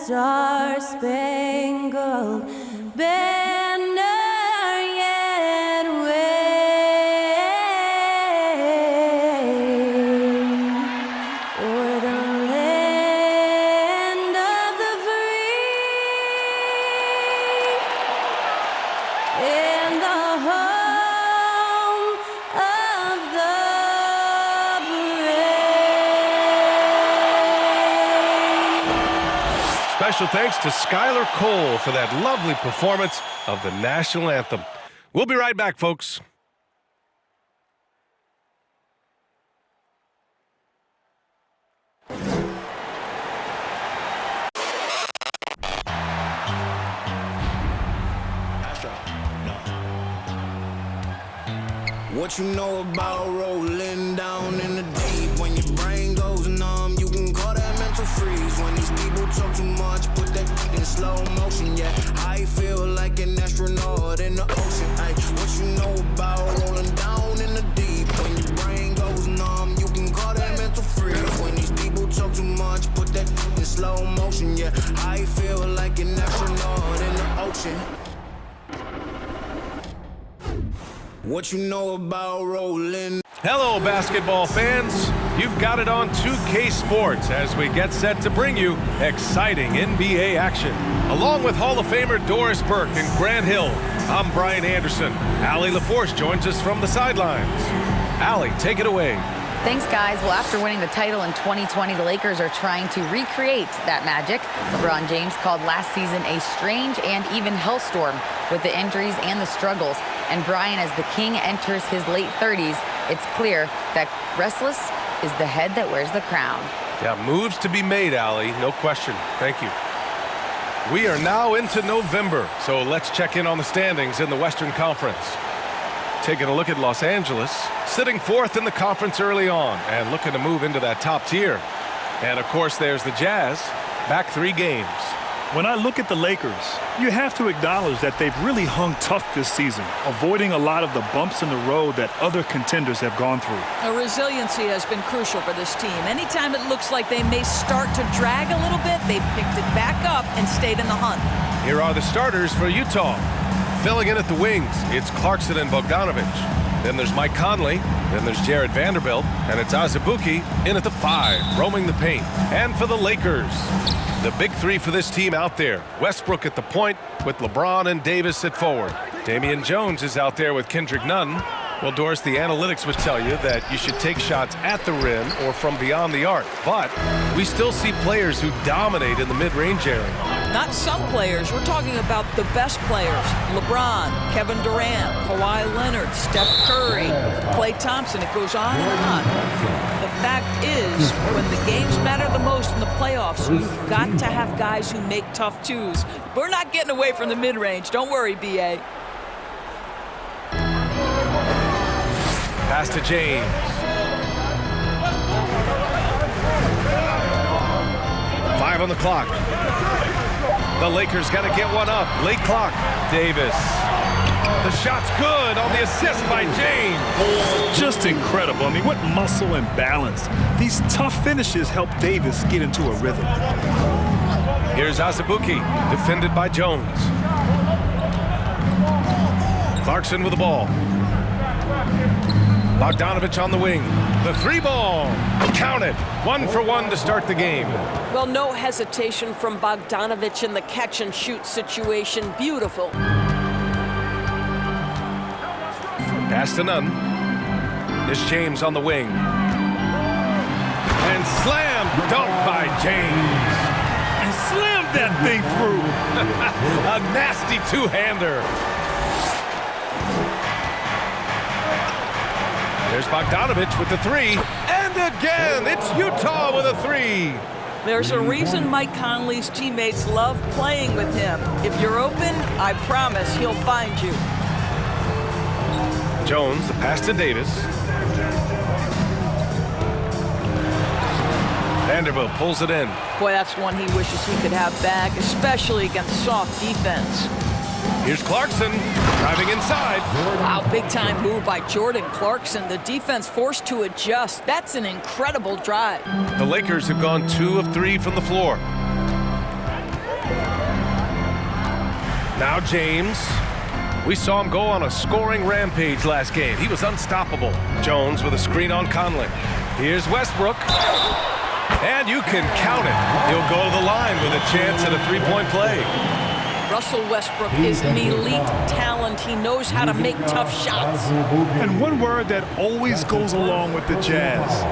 star-spangled banner yet wave o'er the land of the free and the home of the brave. Special thanks to Skylar Cole for that lovely performance of the national anthem. We'll be right back, folks. What you know about rolling down in the deep? When your brain goes numb, you can call that mental freeze. When these people talk too much, put that in slow motion. Yeah, I feel like an astronaut in the ocean. Ay, what you know about rolling down in the deep? When your brain goes numb, you can call that mental freeze. When these people talk too much, put that in slow motion. Yeah, I feel like an astronaut in the ocean. What you know about rolling? Hello, basketball fans. You've got it on 2K Sports as we get set to bring you exciting NBA action. Along with Hall of Famer Doris Burke and Grant Hill, I'm Brian Anderson. Allie LaForce joins us from the sidelines. Allie, take it away. Thanks, guys. Well, after winning the title in 2020, the Lakers are trying to recreate that magic. LeBron James called last season a strange and even hellstorm with the injuries and the struggles. And Brian, as the king enters his late 30s, it's clear that restless is the head that wears the crown. Yeah, moves to be made, Allie. No question. Thank you. We are now into November, so let's check in on the standings in the Western Conference. Taking a look at Los Angeles, sitting fourth in the conference early on and looking to move into that top tier. And, of course, there's the Jazz, back 3 games. When I look at the Lakers, you have to acknowledge that they've really hung tough this season, avoiding a lot of the bumps in the road that other contenders have gone through. Resiliency has been crucial for this team. Anytime it looks like they may start to drag a little bit, they've picked it back up and stayed in the hunt. Here are the starters for Utah. Filling in at the wings, it's Clarkson and Bogdanovic. Then there's Mike Conley. Then there's Jared Vanderbilt. And it's Azubuike in at the 5, roaming the paint. And for the Lakers, the big 3 for this team out there. Westbrook at the point with LeBron and Davis at forward. Damian Jones is out there with Kendrick Nunn. Well, Doris, the analytics would tell you that you should take shots at the rim or from beyond the arc. But we still see players who dominate in the mid-range area. Not some players. We're talking about the best players. LeBron, Kevin Durant, Kawhi Leonard, Steph Curry, Klay Thompson. It goes on and on. The fact is, when the games matter the most in the playoffs, you've got to have guys who make tough twos. We're not getting away from the mid-range. Don't worry, B.A. Pass to James. Five on the clock. The Lakers got to get one up. Late clock. Davis. The shot's good on the assist by James. Just incredible. I mean, what muscle and balance. These tough finishes help Davis get into a rhythm. Here's Azubuike, defended by Jones. Clarkson with the ball. Bogdanovic on the wing. The 3-ball. Count it. 1 for 1 to start the game. Well, no hesitation from Bogdanovic in the catch-and-shoot situation. Beautiful. Pass to Nunn. There's James on the wing. And slam dunk by James. And slammed that thing through. A nasty two-hander. There's Bogdanovic with the 3. And again, it's Utah with a 3. There's a reason Mike Conley's teammates love playing with him. If you're open, I promise he'll find you. Jones, the pass to Davis. Vanderbilt pulls it in. Boy, that's one he wishes he could have back, especially against soft defense. Here's Clarkson driving inside. Wow, big-time move by Jordan Clarkson. The defense forced to adjust. That's an incredible drive. The Lakers have gone 2 of 3 from the floor. Now James. We saw him go on a scoring rampage last game. He was unstoppable. Jones with a screen on Conley. Here's Westbrook. And you can count it. He'll go to the line with a chance at a three-point play. Russell Westbrook is an elite talent. He knows how to make tough shots. And one word that always goes along with the Jazz: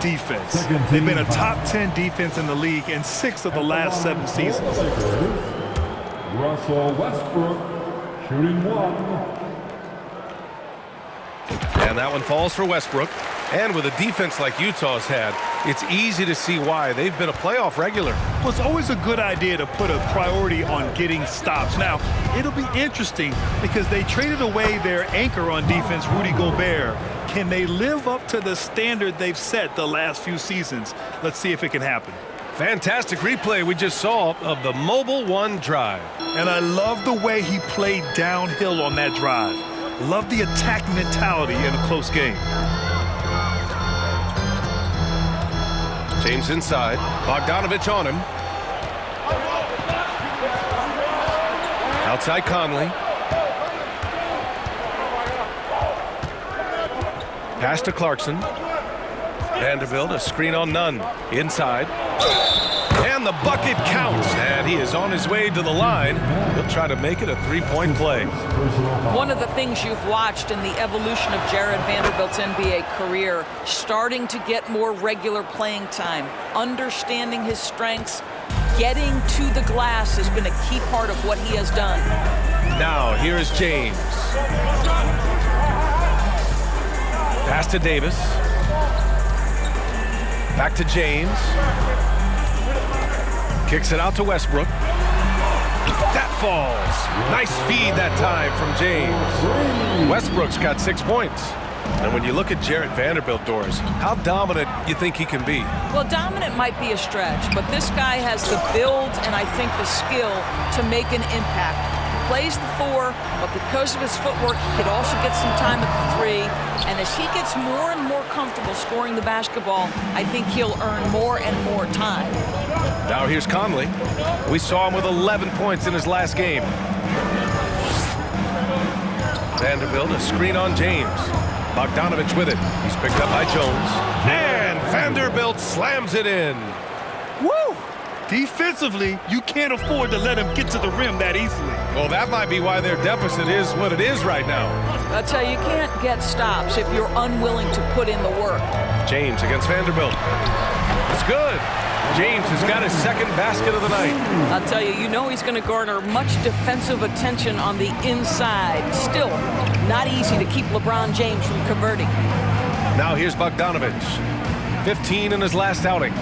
defense. They've been a top 10 defense in the league in 6 of the last 7 seasons. Russell Westbrook, shooting 1. And that one falls for Westbrook. And with a defense like Utah's had, it's easy to see why they've been a playoff regular. Well, it's always a good idea to put a priority on getting stops. Now, it'll be interesting because they traded away their anchor on defense, Rudy Gobert. Can they live up to the standard they've set the last few seasons? Let's see if it can happen. Fantastic replay we just saw of the Mobile One drive. And I love the way he played downhill on that drive. Love the attack mentality in a close game. James inside. Bogdanovich on him. Outside Conley. Pass to Clarkson. Vanderbilt, a screen on Nunn. Inside. And the bucket counts. And he is on his way to the line. He'll try to make it a three-point play. One of the things you've watched in the evolution of Jared Vanderbilt's NBA career, starting to get more regular playing time, understanding his strengths, getting to the glass has been a key part of what he has done. Now, here is James. Pass to Davis. Back to James. Kicks it out to Westbrook. That falls. Nice feed that time from James. Westbrook's got 6 points. And when you look at Jarrett Vanderbilt, Doris, how dominant you think he can be? Well, dominant might be a stretch, but this guy has the build and I think the skill to make an impact. Plays the 4, but because of his footwork, he could also get some time at the 3. And as he gets more and more comfortable scoring the basketball, I think he'll earn more and more time. Now here's Conley. We saw him with 11 points in his last game. Vanderbilt, a screen on James. Bogdanovich with it. He's picked up by Jones. And Vanderbilt slams it in. Woo! Defensively, you can't afford to let him get to the rim that easily. Well, that might be why their deficit is what it is right now. I'll tell you, you can't get stops if you're unwilling to put in the work. James against Vanderbilt. It's good. James has got his second basket of the night. I'll tell you, you know he's going to garner much defensive attention on the inside. Still, not easy to keep LeBron James from converting. Now here's Bogdanovich. 15 in his last outing.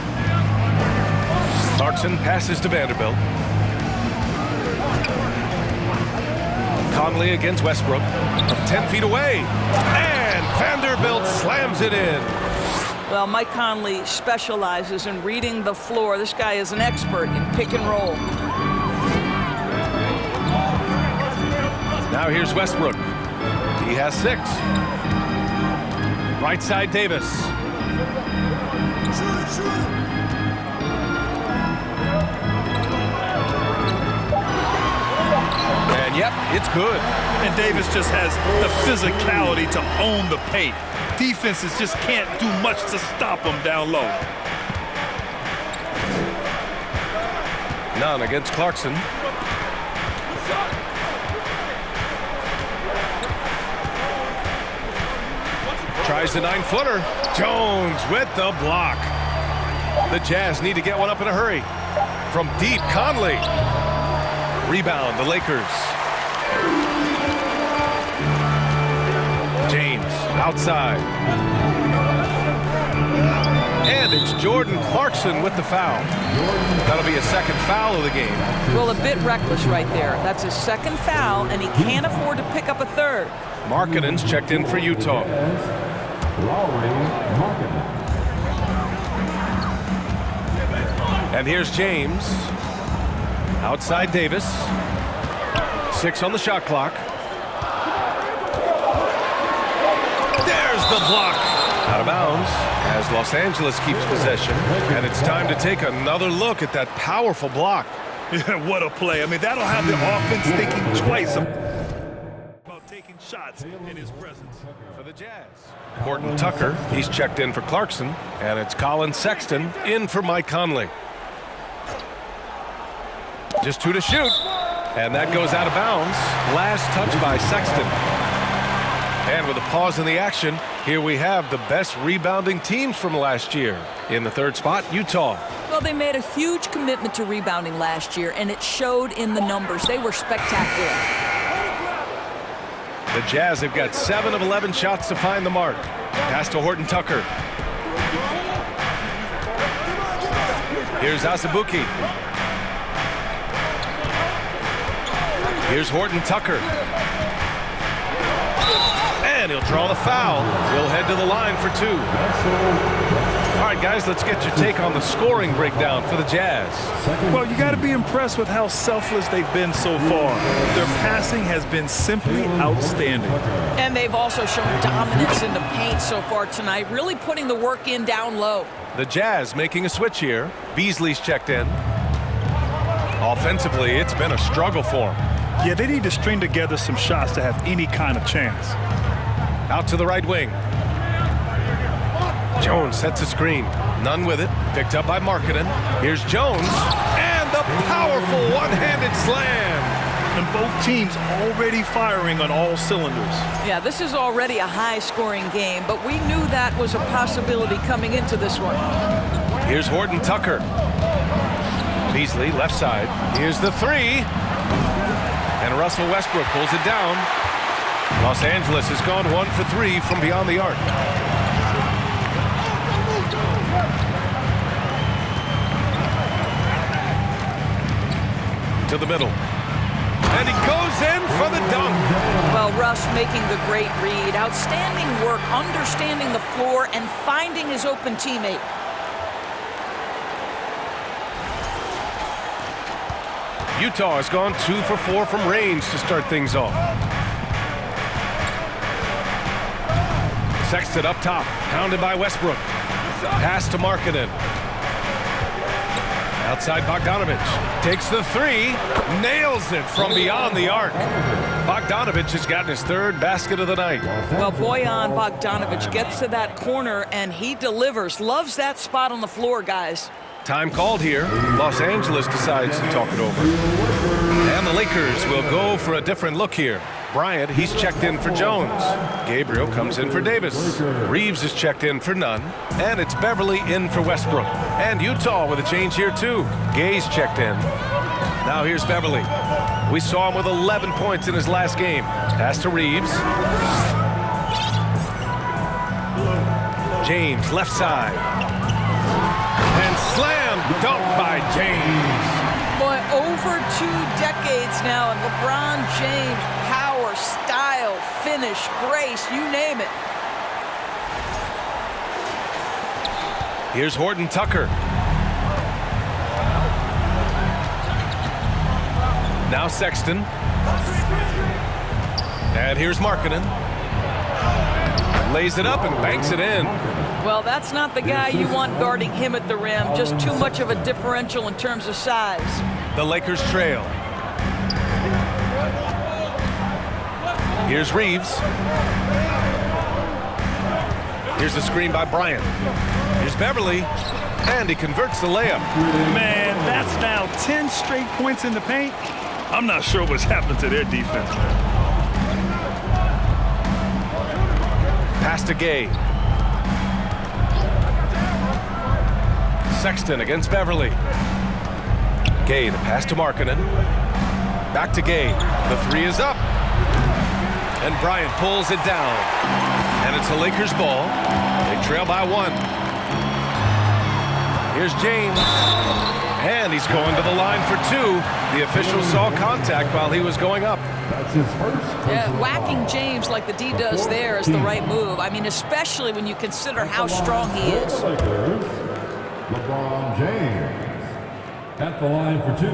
Clarkson passes to Vanderbilt. Conley against Westbrook. From 10 feet away. And Vanderbilt slams it in. Well, Mike Conley specializes in reading the floor. This guy is an expert in pick and roll. Now here's Westbrook. He has 6. Right side Davis. And yep, it's good. And Davis just has the physicality to own the paint. Defenses just can't do much to stop him down low. None against Clarkson. Tries the 9-footer. Jones with the block. The Jazz need to get one up in a hurry. From deep, Conley. Rebound, the Lakers. James outside. And it's Jordan Clarkson with the foul. That'll be a second foul of the game. Well, a bit reckless right there. That's his second foul, and he can't afford to pick up a third. Markkanen's checked in for Utah. Lauri Markkanen. And here's James. Outside Davis. 6 on the shot clock. There's the block. Out of bounds as Los Angeles keeps possession. And it's time to take another look at that powerful block. Yeah, what a play. I mean, that'll have the offense thinking twice about taking shots in his presence. For the Jazz, Horton Tucker, he's checked in for Clarkson, and it's Colin Sexton in for Mike Conley. Just 2 to shoot, and that goes out of bounds. Last touch by Sexton. And with a pause in the action, here we have the best rebounding teams from last year. In the third spot, Utah. Well, they made a huge commitment to rebounding last year, and it showed in the numbers. They were spectacular. The Jazz have got 7 of 11 shots to find the mark. Pass to Horton Tucker. Here's Azubuike. Here's Horton Tucker. And he'll draw the foul. He'll head to the line for 2. All right, guys, let's get your take on the scoring breakdown for the Jazz. Well, you got to be impressed with how selfless they've been so far. Their passing has been simply outstanding. And they've also shown dominance in the paint so far tonight, really putting the work in down low. The Jazz making a switch here. Beasley's checked in. Offensively, it's been a struggle for them. Yeah, they need to string together some shots to have any kind of chance. Out to the right wing. Jones sets a screen. None with it. Picked up by Markkanen. Here's Jones. And the powerful one-handed slam. And both teams already firing on all cylinders. Yeah, this is already a high-scoring game, but we knew that was a possibility coming into this one. Here's Horton Tucker. Beasley, left side. Here's the 3. And Russell Westbrook pulls it down. Los Angeles has gone 1 for 3 from beyond the arc. To the middle. And he goes in for the dunk. Well, Russ making the great read. Outstanding work, understanding the floor, and finding his open teammate. Utah has gone 2 for 4 from range to start things off. Sexton up top, pounded by Westbrook. Pass to Markkanen. Outside Bogdanovich. Takes the 3. Nails it from beyond the arc. Bogdanovich has gotten his 3rd basket of the night. Well, Bojan Bogdanovich gets to that corner, and he delivers. Loves that spot on the floor, guys. Time called here. Los Angeles decides to talk it over. And the Lakers will go for a different look here. Bryant, he's checked in for Jones. Gabriel comes in for Davis. Reeves is checked in for Nunn. And it's Beverly in for Westbrook. And Utah with a change here too. Gay's checked in. Now here's Beverly. We saw him with 11 points in his last game. Pass to Reeves. James, left side. And slam dunk by James. Boy, over 2 decades now, and LeBron James, power, style, finish, grace, you name it. Here's Horton Tucker. Now Sexton. And here's Markkanen. Lays it up and banks it in. Well, that's not the guy you want guarding him at the rim. Just too much of a differential in terms of size. The Lakers trail. Here's Reeves. Here's the screen by Bryant. Here's Beverly. And he converts the layup. Man, that's now 10 straight points in the paint. I'm not sure what's happened to their defense, man. Pass to Gay. Sexton against Beverly. Gay, the pass to Markkanen. Back to Gay. The 3 is up. And Bryant pulls it down. And it's a Lakers ball. They trail by 1. Here's James. And he's going to the line for 2. The official saw contact while he was going up. That's his first. Yeah, whacking James like the D does there is the right move. I mean, especially when you consider how strong he is. Lakers, LeBron James at the line for 2.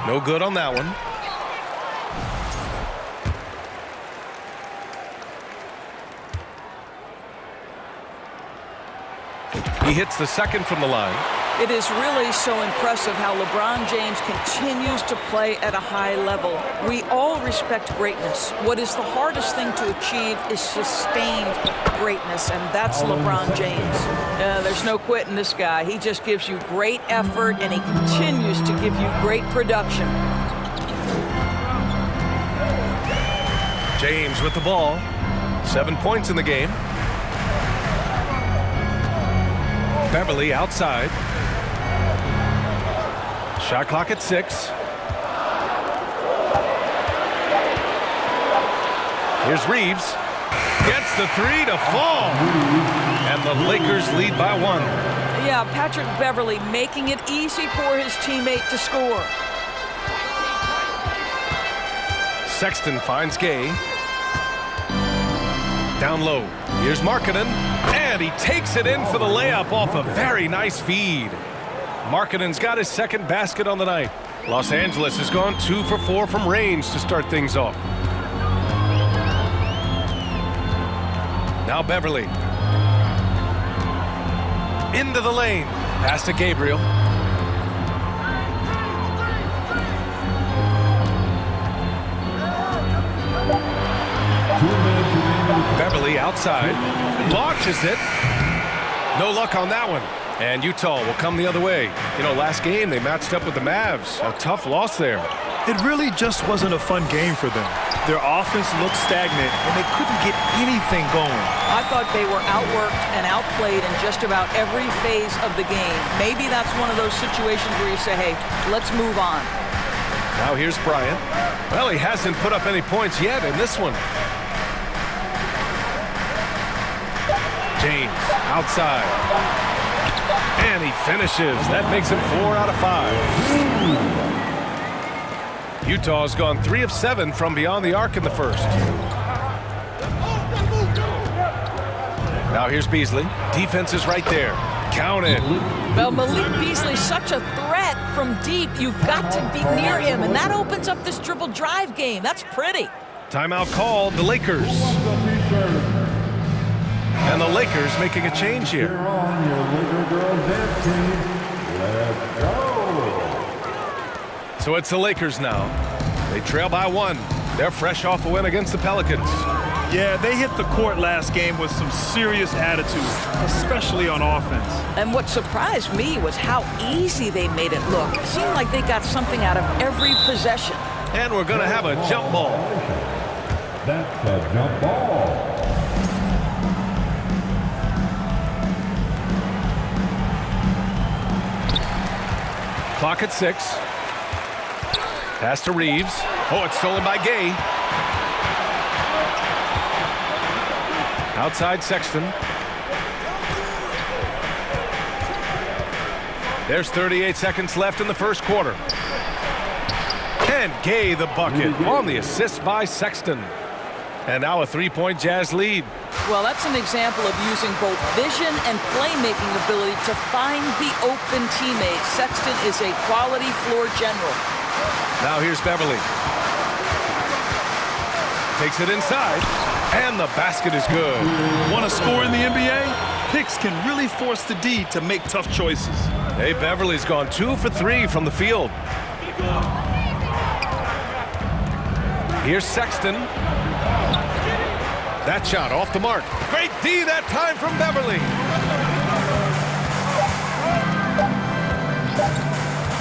No good on that one. He hits the second from the line. It is really so impressive how LeBron James continues to play at a high level. We all respect greatness. What is the hardest thing to achieve is sustained greatness, and that's LeBron James. There's no quitting this guy. He just gives you great effort, and he continues to give you great production. James with the ball. 7 points in the game. Beverly outside. Shot clock at 6. Here's Reeves. Gets the 3 to fall. And the Lakers lead by 1. Yeah, Patrick Beverly making it easy for his teammate to score. Sexton finds Gay. Down low. Here's Markkanen. And he takes it in for the layup off a very nice feed. Markkanen's got his second basket on the night. Los Angeles has gone 2 for 4 from range to start things off. Now Beverly. Into the lane. Pass to Gabriel. Beverly outside. Launches it. No luck on that one. And Utah will come the other way. You know, last game they matched up with the Mavs. A tough loss there. It really just wasn't a fun game for them. Their offense looked stagnant, and they couldn't get anything going. I thought they were outworked and outplayed in just about every phase of the game. Maybe that's one of those situations where you say, hey, let's move on. Now here's Bryant. Well, he hasn't put up any points yet in this one. James outside. And he finishes. That makes him 4 out of 5. Utah's gone 3 of 7 from beyond the arc in the first. Now here's Beasley. Defense is right there. Count it. Well, Malik Beasley's such a threat from deep. You've got to be near him, and that opens up this dribble drive game. That's pretty. Timeout called. The Lakers. And the Lakers making a change here. On your Laker girls dance team. Let's go. So it's the Lakers now. They trail by 1. They're fresh off a win against the Pelicans. Yeah, they hit the court last game with some serious attitude, especially on offense. And what surprised me was how easy they made it look. It seemed like they got something out of every possession. And we're going to have a jump ball. That's a jump ball. Clock at 6. Pass to Reeves. Oh, it's stolen by Gay. Outside Sexton. There's 38 seconds left in the first quarter. And Gay the bucket on the assist by Sexton. And now a 3-point Jazz lead. Well, that's an example of using both vision and playmaking ability to find the open teammate. Sexton is a quality floor general. Now here's Beverly. Takes it inside, and the basket is good. Want to score in the NBA? Picks can really force the D to make tough choices. Hey, Beverly's gone 2 for 3 from the field. Here's Sexton. That shot off the mark. Great D that time from Beverly.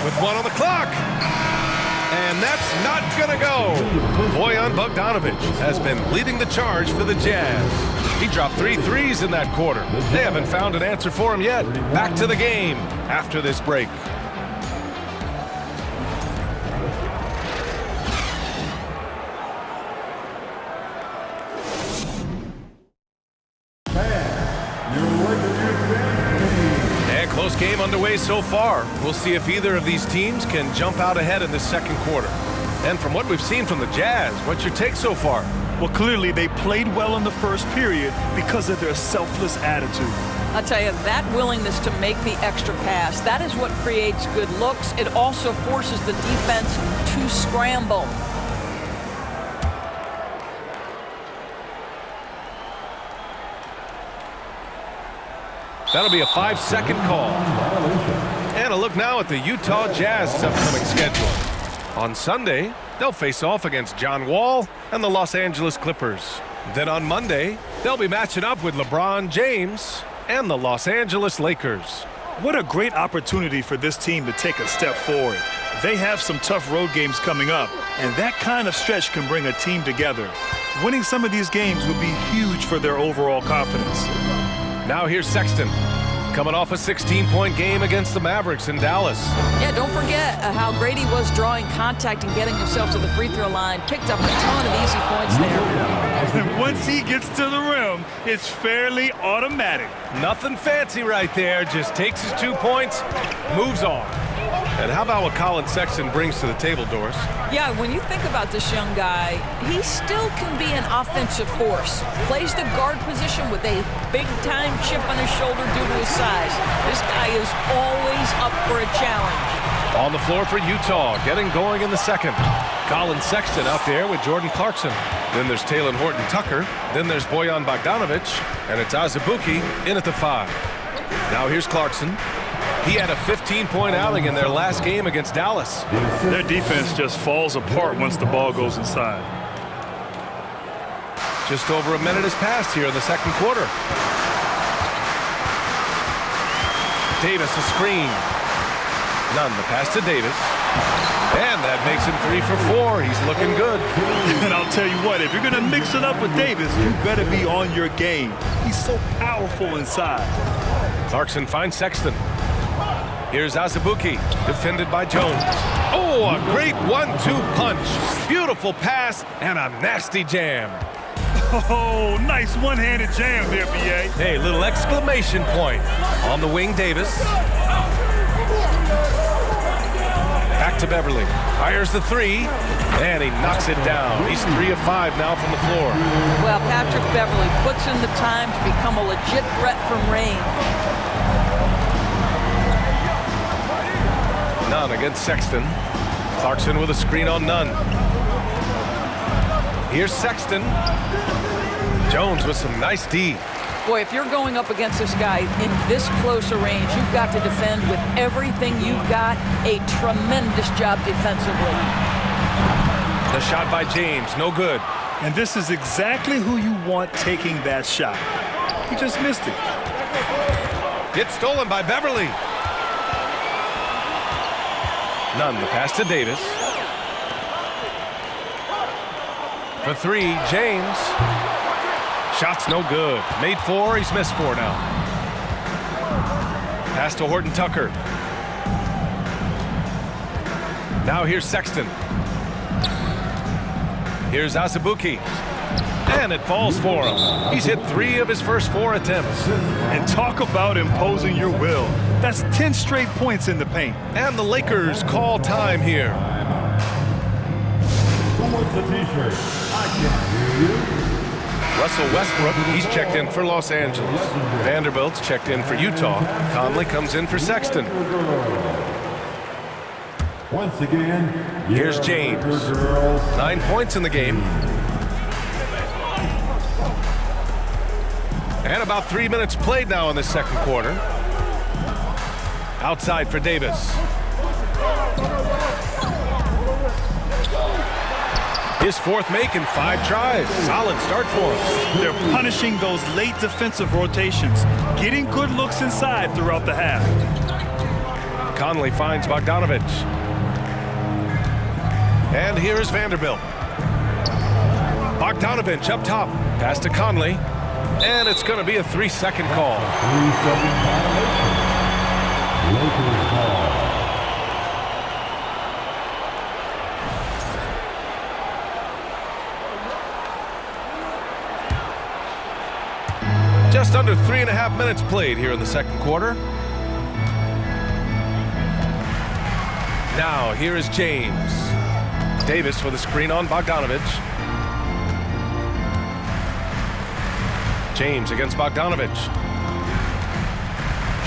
With 1 on the clock. And that's not going to go. Bojan Bogdanovic has been leading the charge for the Jazz. He dropped 3 threes in that quarter. They haven't found an answer for him yet. Back to the game after this break. And close game underway so far. We'll see if either of these teams can jump out ahead in the second quarter. And from what we've seen from the Jazz, what's your take so far? Well, clearly they played well in the first period because of their selfless attitude. I'll tell you, that willingness to make the extra pass, that is what creates good looks. It also forces the defense to scramble. That'll be a 5-second call. And a look now at the Utah Jazz's upcoming schedule. On Sunday, they'll face off against John Wall and the Los Angeles Clippers. Then on Monday, they'll be matching up with LeBron James and the Los Angeles Lakers. What a great opportunity for this team to take a step forward. They have some tough road games coming up, and that kind of stretch can bring a team together. Winning some of these games would be huge for their overall confidence. Now here's Sexton, coming off a 16-point game against the Mavericks in Dallas. Yeah, don't forget how great he was drawing contact and getting himself to the free throw line. Picked up a ton of easy points there. And once he gets to the rim, it's fairly automatic. Nothing fancy right there, just takes his 2 points, moves on. And how about what Colin Sexton brings to the table, Doris? Yeah, when you think about this young guy, he still can be an offensive force. Plays the guard position with a big-time chip on his shoulder due to his size. This guy is always up for a challenge. On the floor for Utah, getting going in the second. Colin Sexton out there with Jordan Clarkson. Then there's Talen Horton-Tucker. Then there's Bojan Bogdanovic. And it's Azubuike in at the 5. Now here's Clarkson. He had a 15-point outing in their last game against Dallas. Their defense just falls apart once the ball goes inside. Just over a minute has passed here in the second quarter. Davis a screen. None. The pass to Davis. And that makes him 3 for 4. He's looking good. And I'll tell you what, if you're going to mix it up with Davis, you better be on your game. He's so powerful inside. Clarkson finds Sexton. Here's Azubuike, defended by Jones. Oh, a great 1-2 punch. Beautiful pass and a nasty jam. Oh, nice one-handed jam there, B.A. Hey, little exclamation point. On the wing, Davis. Back to Beverly. Fires the 3, and he knocks it down. He's 3 of 5 now from the floor. Well, Patrick Beverly puts in the time to become a legit threat from range. Nunn against Sexton. Clarkson with a screen on Nunn. Here's Sexton. Jones with some nice D. Boy, if you're going up against this guy in this close a range, you've got to defend with everything you've got. A tremendous job defensively. The shot by James, no good. And this is exactly who you want taking that shot. He just missed it. It's stolen by Beverly. Nunn, the pass to Davis. For 3, James. Shot's no good. Made 4, he's missed 4 now. Pass to Horton-Tucker. Now here's Sexton. Here's Azubuike. And it falls for him. He's hit 3 of his first 4 attempts. And talk about imposing your will. That's 10 straight points in the paint. And the Lakers call time here. Who wants the t-shirt? I can't hear you. Russell Westbrook, he's checked in for Los Angeles. Vanderbilt's checked in for Utah. Conley comes in for Sexton. Once again, Here's James. 9 points in the game. And about 3 minutes played now in the second quarter. Outside for Davis. His 4th make in 5 tries. Solid start for him. They're punishing those late defensive rotations, getting good looks inside throughout the half. Conley finds Bogdanovic. And here is Vanderbilt. Bogdanovic up top. Pass to Conley. And it's going to be a 3-second call. 3-second violation. Lakers ball. Just under 3.5 minutes played here in the second quarter. Now here is James. Davis with a screen on Bogdanovic. James against Bogdanovic.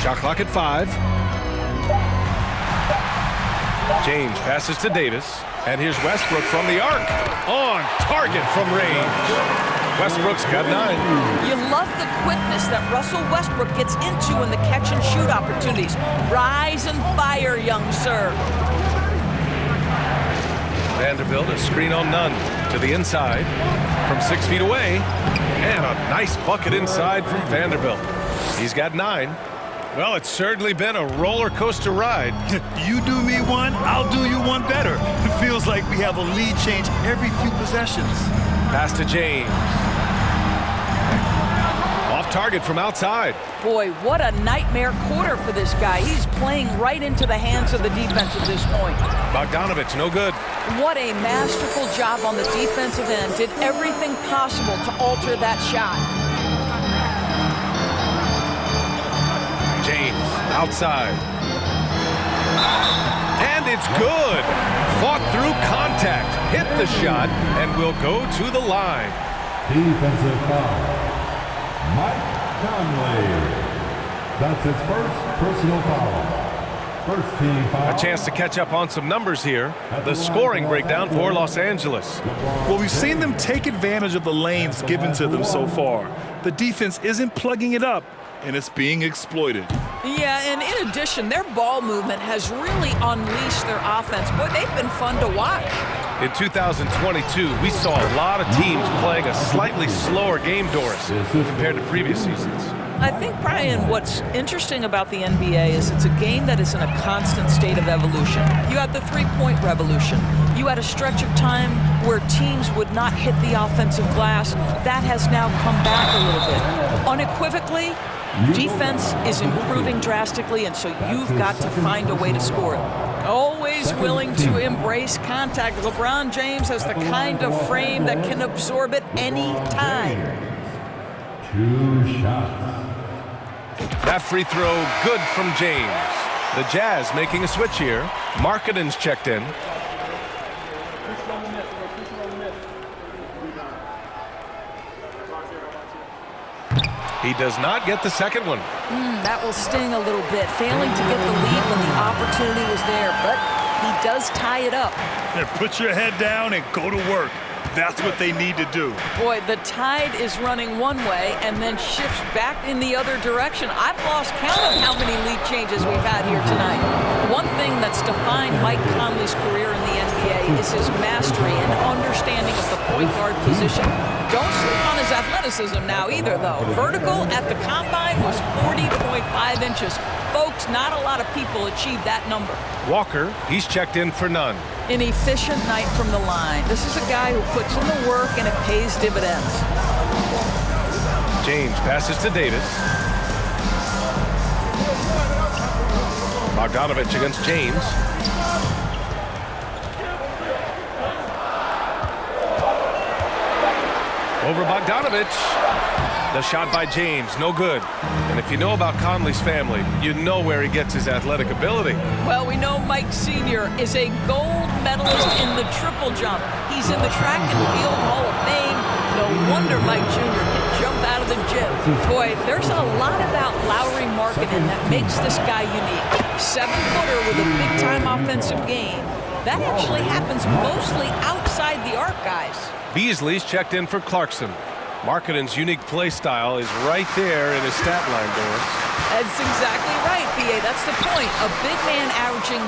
Shot clock at 5. James passes to Davis. And here's Westbrook from the arc. On target from range. Westbrook's got 9. You love the quickness that Russell Westbrook gets into in the catch-and-shoot opportunities. Rise and fire, young sir. Vanderbilt, a screen on Nunn to the inside from 6 feet away. And a nice bucket inside from Vanderbilt. He's got 9. Well, it's certainly been a roller coaster ride. You do me one, I'll do you one better. It feels like we have a lead change every few possessions. Pass to James. Off target from outside. Boy, what a nightmare quarter for this guy. He's playing right into the hands of the defense at this point. Bogdanovich, no good. What a masterful job on the defensive end. Did everything possible to alter that shot. James outside. And it's good. Fought through contact, hit the shot, and will go to the line. Defensive foul. Mike Conley. That's his first personal foul. First team foul. A chance to catch up on some numbers here. The scoring breakdown for Los Angeles. Well, we've seen them take advantage of the lanes given to them so far. The defense isn't plugging it up, and it's being exploited. Yeah, and in addition, their ball movement has really unleashed their offense. Boy, they've been fun to watch. In 2022, we saw a lot of teams playing a slightly slower game, Doris, compared to previous seasons. I think, Brian, what's interesting about the NBA is it's a game that is in a constant state of evolution. You had the three-point revolution. You had a stretch of time where teams would not hit the offensive glass. That has now come back a little bit. Unequivocally, defense is improving drastically, and so you've got to find a way to score it. Always willing to embrace contact. LeBron James has the kind of frame that can absorb it any time. 2 shots. That free throw good from James. The Jazz making a switch here. Markkanen's checked in. He does not get the second one. That will sting a little bit, failing to get the lead when the opportunity was there, but he does tie it up. And put your head down and go to work. That's what they need to do. Boy, the tide is running one way and then shifts back in the other direction. I've lost count of how many lead changes we've had here tonight. One thing that's defined Mike Conley's career in the NBA is his mastery and understanding of the point guard position. Don't sleep on his athleticism now either, though. Vertical at the combine was 40.5 inches. Folks, not a lot of people achieve that number. Walker, he's checked in for Nunn. An efficient night from the line. This is a guy who puts in the work and it pays dividends. James passes to Davis. Bogdanovich against James. Over Bogdanovich. The shot by James, no good. And if you know about Conley's family, you know where he gets his athletic ability. Well, we know Mike Sr. is a gold medalist in the triple jump. He's in the track and field Hall of Fame. No wonder Mike Jr. can jump out of the gym. Boy, there's a lot about Lauri Markkanen that makes this guy unique. 7-footer with a big-time offensive game. That actually happens mostly outside the arc, guys. Beasley's checked in for Clarkson. Markkanen's unique play style is right there in his stat line, Doris. That's exactly right, P.A. That's the point. A big man averaging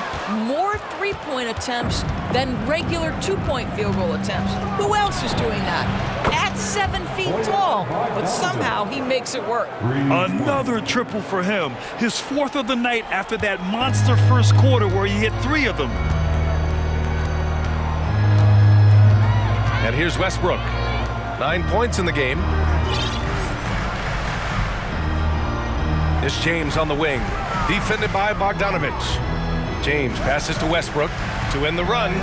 more three-point attempts than regular two-point field goal attempts. Who else is doing that? At 7 feet tall, but somehow he makes it work. Another triple for him. His 4th of the night after that monster first quarter where he hit 3 of them. And here's Westbrook. 9 points in the game. It's James on the wing, defended by Bogdanovich. James passes to Westbrook to end the run.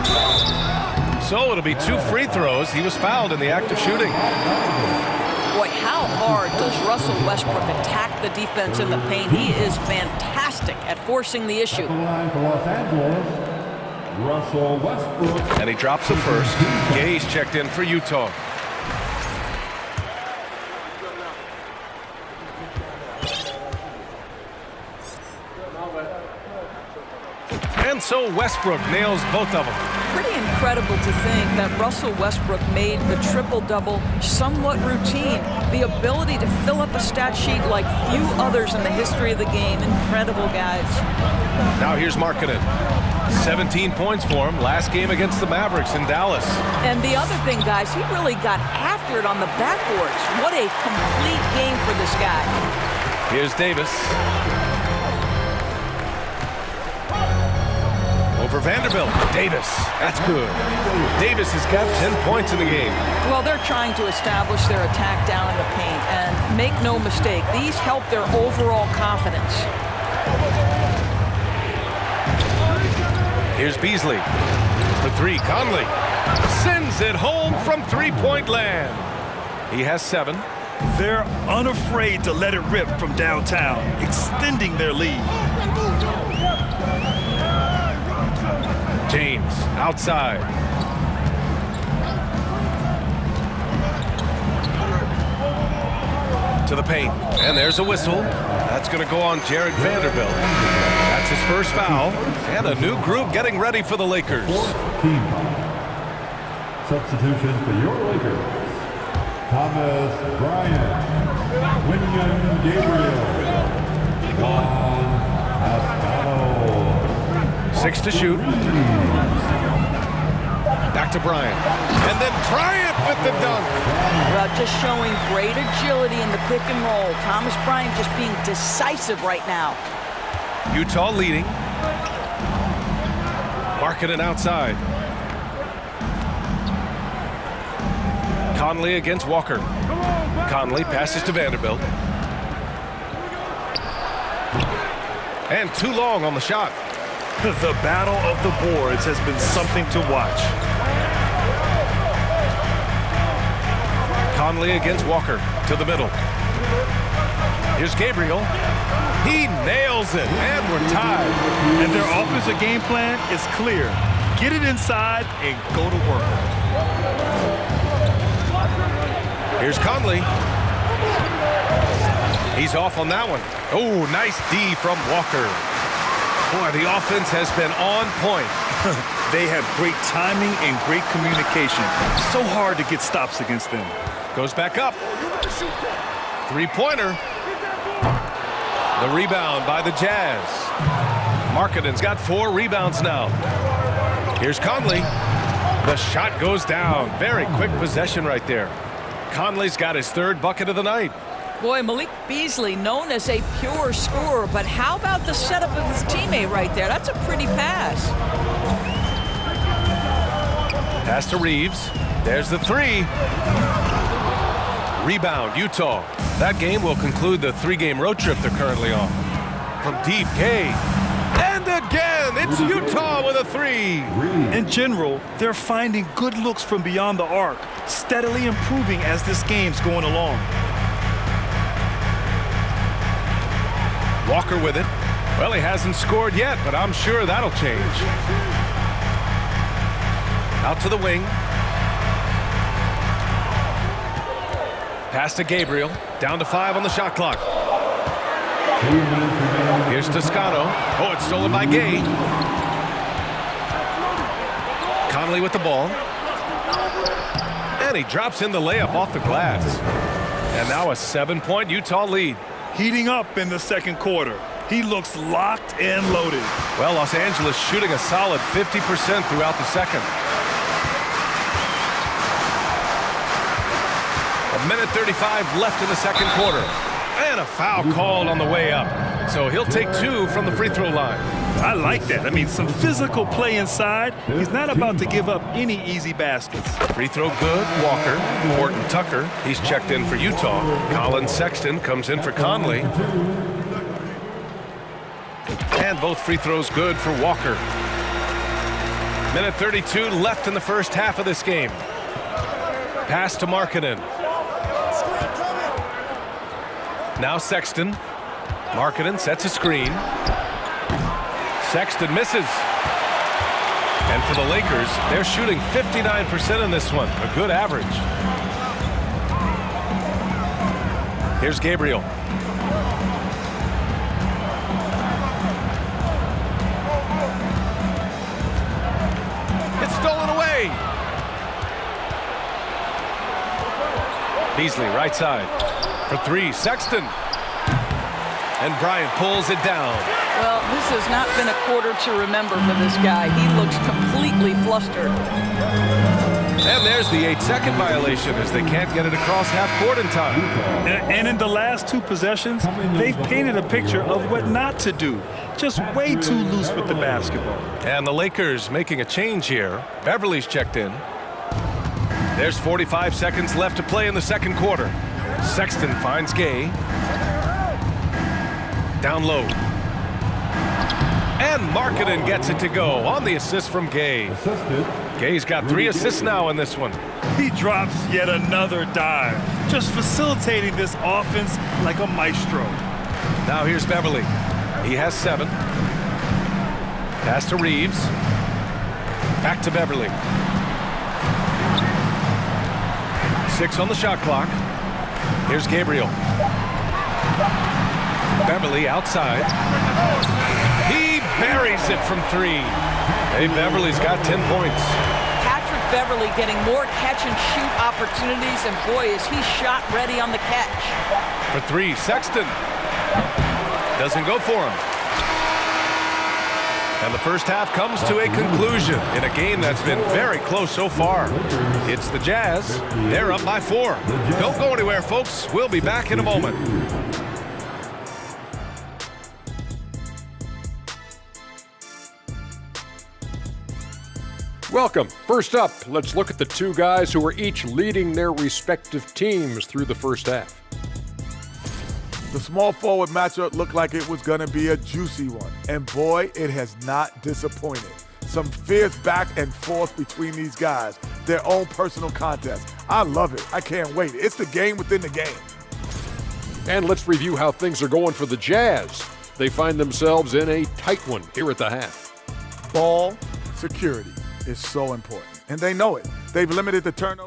So it'll be 2 free throws. He was fouled in the act of shooting. Boy, how hard does Russell Westbrook attack the defense in the paint? He is fantastic at forcing the issue. The line for Los Angeles, Russell Westbrook. And he drops the first. Gay's checked in for Utah. And And so Westbrook nails both of them. Pretty incredible to think that Russell Westbrook made the triple-double somewhat routine. The ability to fill up a stat sheet like few others in the history of the game. Incredible, guys. Now here's Markkanen. 17 points for him last game against the Mavericks in Dallas. And the other thing, guys, he really got after it on the backboards. What a complete game for this guy. Here's Davis. Over Vanderbilt. Davis. That's good. Davis has got 10 points in the game. Well, they're trying to establish their attack down in the paint. And make no mistake, these help their overall confidence. Here's Beasley. For three, Conley. Sends it home from three-point land. He has 7. They're unafraid to let it rip from downtown, extending their lead. James outside. To the paint. And there's a whistle. That's going to go on Jared Vanderbilt. That's his first foul. And a new group getting ready for the Lakers. Team. Substitution for your Lakers. Thomas Bryant. William Gabriel. Juan Pascal. 6 to shoot. Back to Bryant. And then Bryant with the dunk. Well, just showing great agility in the pick and roll. Thomas Bryant just being decisive right now. Utah leading. Markkanen outside. Conley against Walker. Conley passes to Vanderbilt. And too long on the shot. The battle of the boards has been something to watch. Conley against Walker to the middle. Here's Gabriel. He nails it, and we're tied. And their offensive game plan is clear. Get it inside and go to work. Here's Conley. He's off on that one. Oh, nice D from Walker. Boy, the offense has been on point. They have great timing and great communication. So hard to get stops against them. Goes back up. Three-pointer. The rebound by the Jazz. Markkanen's got 4 rebounds now. Here's Conley. The shot goes down. Very quick possession right there. Conley's got his 3rd bucket of the night. Boy, Malik Beasley, known as a pure scorer, but how about the setup of his teammate right there? That's a pretty pass. Pass to Reeves. There's the 3. Rebound, Utah. That game will conclude the 3-game road trip they're currently on. From deep, K. And again, it's Utah with a 3. In general, they're finding good looks from beyond the arc, steadily improving as this game's going along. Walker with it. Well, he hasn't scored yet, but I'm sure that'll change. Out to the wing. Pass to Gabriel. Down to 5 on the shot clock. Here's Toscano. Oh, it's stolen by Gay. Conley with the ball. And he drops in the layup off the glass. And now a 7-point Utah lead. Heating up in the second quarter. He looks locked and loaded. Well, Los Angeles shooting a solid 50% throughout the second. A minute 35 left in the second quarter. And a foul called on the way up. So he'll take 2 from the free throw line. I like that. I mean, some physical play inside. He's not about to give up any easy baskets. Free throw good, Walker. Horton Tucker, he's checked in for Utah. Colin Sexton comes in for Conley. And both free throws good for Walker. Minute 32 left in the first half of this game. Pass to Markkanen. Now Sexton. Markkanen sets a screen. Sexton misses. And for the Lakers, they're shooting 59% in this one, a good average. Here's Gabriel. Beasley, right side. For three, Sexton. And Bryant pulls it down. Well, this has not been a quarter to remember for this guy. He looks completely flustered. And there's the 8-second violation as they can't get it across half court in time. And in the last two possessions, they've painted a picture of what not to do. Just way too loose with the basketball. And the Lakers making a change here. Beverly's checked in. There's 45 seconds left to play in the second quarter. Sexton finds Gay. Down low. And Markkanen gets it to go on the assist from Gay. Assisted. Gay's got 3 assists now in this one. He drops yet another dive, just facilitating this offense like a maestro. Now here's Beverly. He has 7. Pass to Reeves. Back to Beverly. 6 on the shot clock. Here's Gabriel. Beverly outside. He buries it from 3. Hey, Beverly's got 10 points. Patrick Beverly getting more catch-and-shoot opportunities, and boy, is he shot ready on the catch. For 3, Sexton. Doesn't go for him. And the first half comes to a conclusion in a game that's been very close so far. It's the Jazz. They're up by 4. Don't go anywhere, folks. We'll be back in a moment. Welcome. First up, let's look at the two guys who are each leading their respective teams through the first half. The small forward matchup looked like it was going to be a juicy one, and boy, it has not disappointed. Some fierce back and forth between these guys, their own personal contest. I love it. I can't wait. It's the game within the game. And let's review how things are going for the Jazz. They find themselves in a tight one here at the half. Ball security is so important, and they know it. They've limited the turnover.